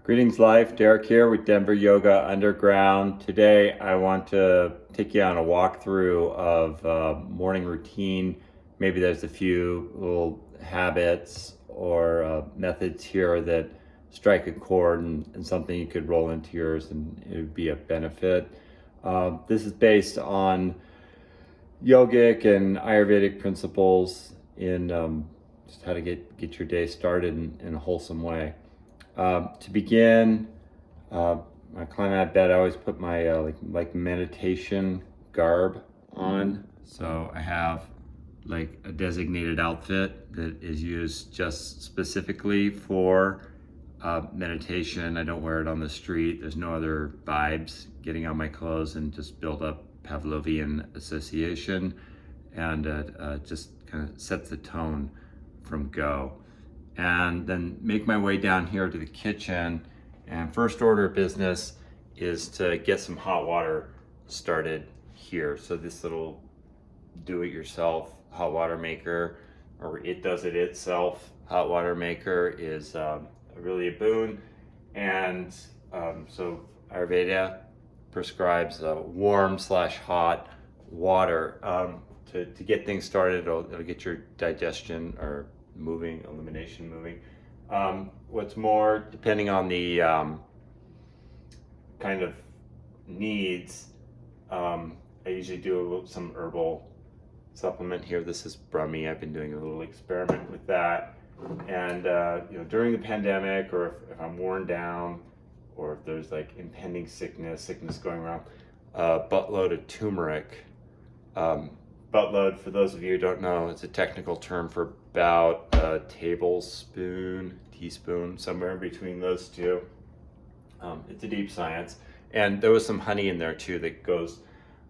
Greetings Life, Derek here with Denver Yoga Underground. Today I want to take you on a walkthrough of morning routine. Maybe there's a few little habits or methods here that strike a chord and something you could roll into yours and it would be a benefit. This is based on yogic and Ayurvedic principles in just how to get your day started in a wholesome way. To begin, my client and I bet I always put my like meditation garb on. So I have like a designated outfit that is used just specifically for meditation. I don't wear it on the street. There's no other vibes getting on my clothes and just build up Pavlovian association, and just kind of sets the tone from go. And then make my way down here to the kitchen, and first order of business is to get some hot water started here. So this little do-it-yourself hot water maker, or it does it itself hot water maker, is really a boon. And so Ayurveda prescribes warm/hot water to get things started. It'll get your digestion or elimination moving. What's more, depending on the kind of needs, I usually do some herbal supplement here. This is Brummy. I've been doing a little experiment with that. And during the pandemic, or if I'm worn down, or if there's like impending sickness going around, buttload of turmeric. Buttload, for those of you who don't know, it's a technical term for about a tablespoon, teaspoon, somewhere in between those two. It's a deep science. And there was some honey in there too that goes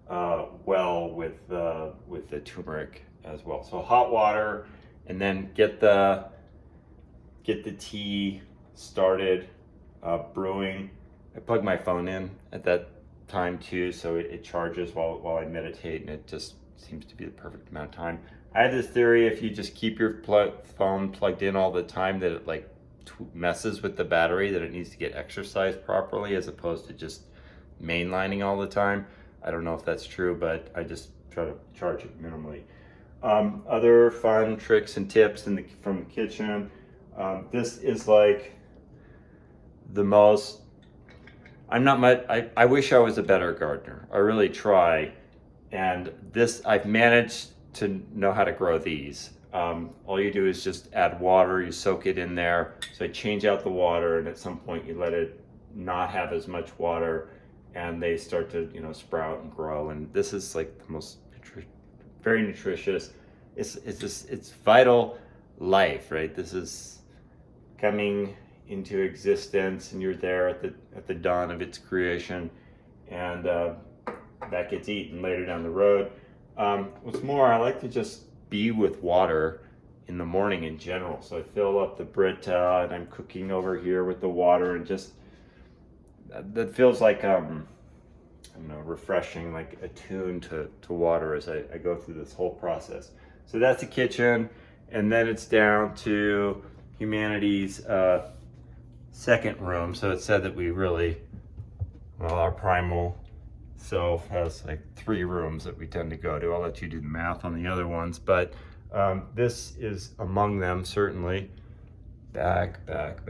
well with the turmeric as well. So hot water, and then get the tea started brewing. I plug my phone in at that time too, so it charges while I meditate, and it just seems to be the perfect amount of time. I have this theory: if you just keep your phone plugged in all the time, that it like messes with the battery, that it needs to get exercised properly as opposed to just mainlining all the time. I don't know if that's true, but I just try to charge it minimally. Other fun tricks and tips from the kitchen. This is like the most, I'm not much, I wish I was a better gardener. I really try. And this, I've managed to know how to grow these. All you do is just add water, you soak it in there. So I change out the water, and at some point you let it not have as much water, and they start to sprout and grow. And this is like the most very nutritious. It's vital life, right? This is coming into existence, and you're there at the dawn of its creation, and that gets eaten later down the road. What's more, I like to just be with water in the morning in general. So I fill up the Brita, and I'm cooking over here with the water, and just that feels like I don't know, refreshing, like attuned to water as I go through this whole process. So that's the kitchen, and then it's down to humanity's second room. So it said that we really, our primal self has like 3 rooms that we tend to go to. I'll let you do the math on the other ones, but this is among them, certainly. Back. Part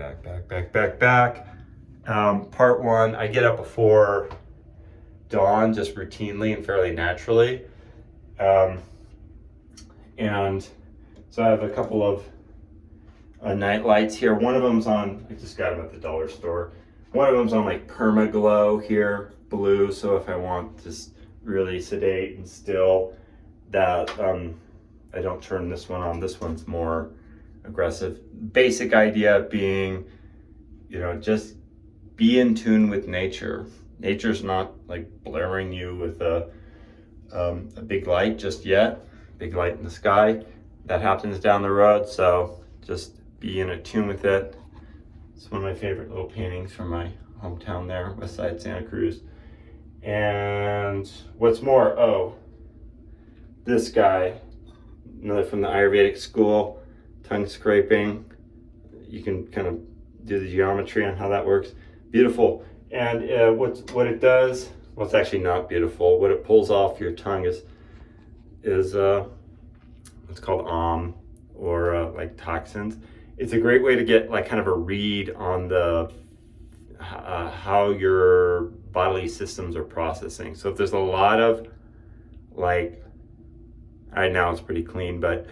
1, I get up before dawn, just routinely and fairly naturally. And so I have a couple of night lights here. One of them's on, I just got them at the dollar store. One of them's on like perma-glow here, blue. So if I want just really sedate and still, that I don't turn this one on. This one's more aggressive. Basic idea being, just be in tune with nature. Nature's not like blaring you with a big light just yet. Big light in the sky. That happens down the road. So just be in tune with it. It's one of my favorite little paintings from my hometown there, West Side Santa Cruz. And what's more, this guy, another from the Ayurvedic school, tongue scraping. You can kind of do the geometry on how that works. Beautiful. And what it does, well, it's actually not beautiful. What it pulls off your tongue is what's called or like toxins. It's a great way to get like kind of a read on the how your bodily systems are processing. So if there's a lot of like, right now it's pretty clean, but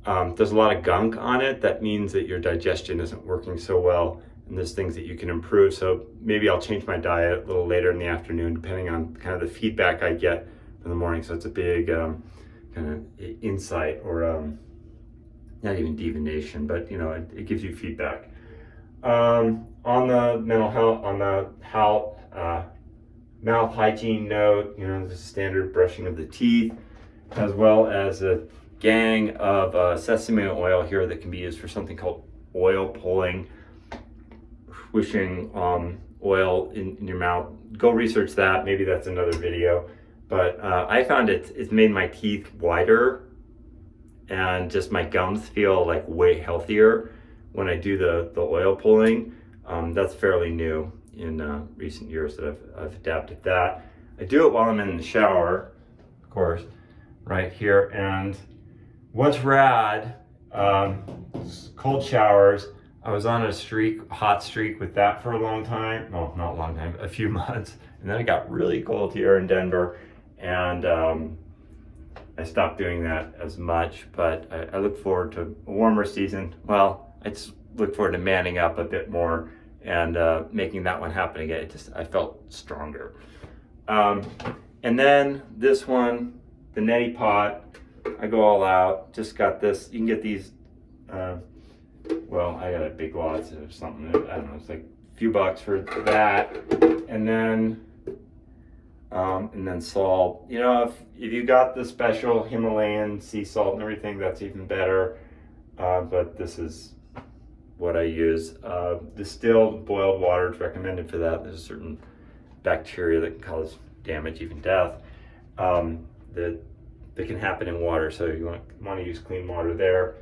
there's a lot of gunk on it, that means that your digestion isn't working so well, and there's things that you can improve. So maybe I'll change my diet a little later in the afternoon, depending on kind of the feedback I get in the morning. So it's a big kind of insight, or not even divination, but you know, it gives you feedback. On the mental health, on the mouth hygiene note, you know, the standard brushing of the teeth, as well as a gang of sesame oil here that can be used for something called oil pulling, whooshing oil in your mouth. Go research that. Maybe that's another video. But I found it's made my teeth whiter, and just my gums feel like way healthier when I do the oil pulling. That's fairly new in recent years that I've adapted that. I do it while I'm in the shower, of course, right here. And what's rad, cold showers. I was on a hot streak with that for a long time. Well, not a long time, a few months. And then it got really cold here in Denver, and I stopped doing that as much, but I look forward to a warmer season. Well, I just look forward to manning up a bit more and making that one happen again. I felt stronger. And then this one, the Neti pot, I go all out. Just got this. You can get these, well, I got a Big Lots or something. I don't know, it's like a few bucks for that. And then salt. You know, if you got the special Himalayan sea salt and everything, that's even better. But this is what I use. Distilled boiled water is recommended for that. There's a certain bacteria that can cause damage, even death, that can happen in water. So you want to use clean water there.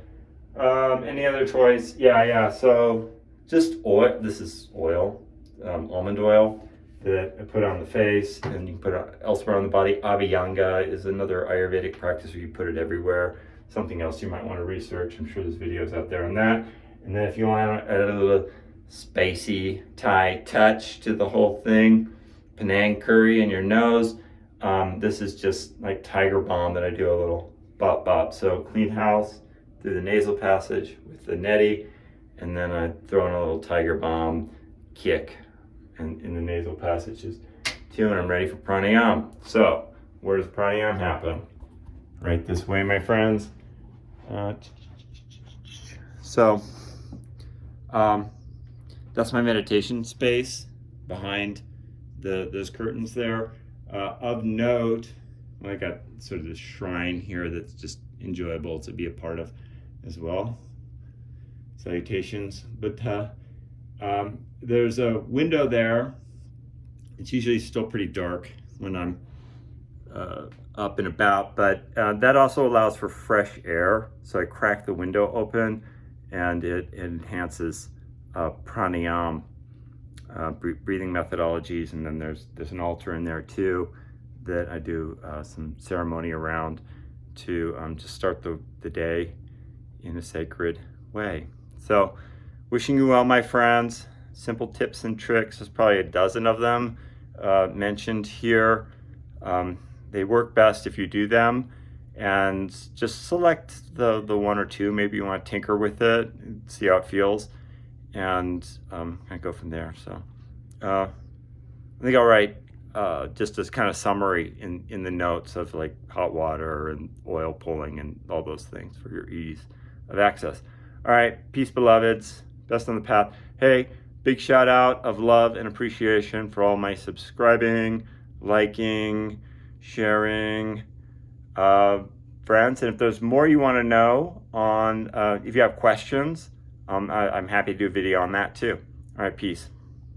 Any other choice? Yeah. So just oil. This is oil, almond oil that I put on the face, and you can put it elsewhere on the body. Abhyanga is another Ayurvedic practice where you put it everywhere. Something else you might want to research. I'm sure there's videos out there on that. And then if you want a little spicy Thai touch to the whole thing, Penang curry in your nose. This is just like Tigerbalm that I do a little bop bop. So clean house through the nasal passage with the Neti, and then I throw in a little Tigerbalm kick in the nasal passages too, and I'm ready for pranayama. So where does pranayama happen? Right this way, my friends. So that's my meditation space behind those curtains there. Of note, I got sort of this shrine here that's just enjoyable to be a part of as well. Salutations. But there's a window there. It's usually still pretty dark when I'm up and about, but that also allows for fresh air. So I crack the window open, and it enhances pranayama, breathing methodologies. And then there's an altar in there too that I do some ceremony around to just start the day in a sacred way. So wishing you well, my friends. Simple tips and tricks. There's probably a dozen of them mentioned here. They work best if you do them, and just select the one or two. Maybe you want to tinker with it, see how it feels, and kind of go from there. So I think I'll write just as kind of summary in the notes of like hot water and oil pulling and all those things for your ease of access. All right, peace, beloveds. Best on the path. Hey, big shout out of love and appreciation for all my subscribing, liking, sharing friends. And if there's more you want to know on, if you have questions, I'm happy to do a video on that too. All right, peace.